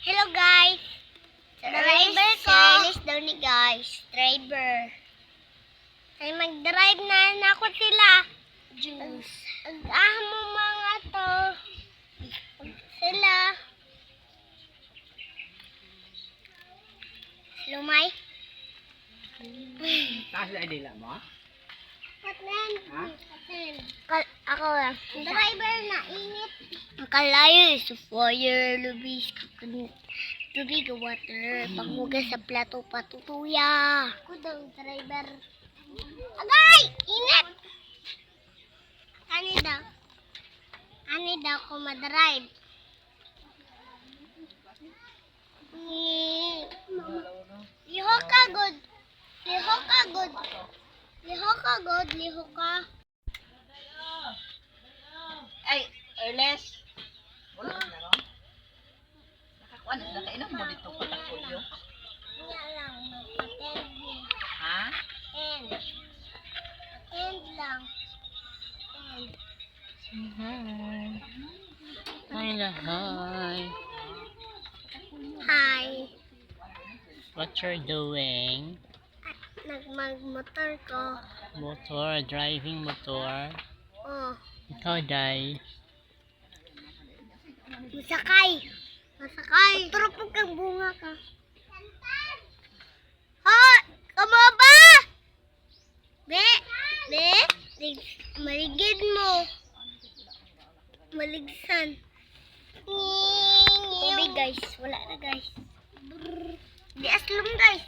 Hello guys! Driver ko. Silas daw ni guys. Driver. Ay mag-drive na ako sila. Juice. Ang mga to. Sila. Lumay. Taas na idila mo? Patlen. Ha? Ako lang. Driver na init. Ang kalayo is fire, lubis, tubig, water, panghugas sa plato, patutuya. Ako daw, driver. Agay! Init! Ani daw ko madrive. Liho ka, good. Liho ka, good. Liho ka, good. Liho ka. Ay, Erles. Wala na ron. Nakakuan na kainom mo dito portfolio. Nga lang, mag-attend mo. Ha? End. End lang. End. Hi. Hi lahat. Hi. What you're doing? Nagmag-motor ko. Motor, driving motor. Oh, Ikaw, Day. masakay. Masakay. Turupog kang bunga ka. Ha! Kamo ba? Be! Be! Maligid mo. Maligsan. Tubig guys. Wala na guys. Di aslum guys.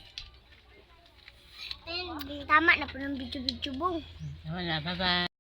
Tama na po ng video-video bong. Wala, bye-bye.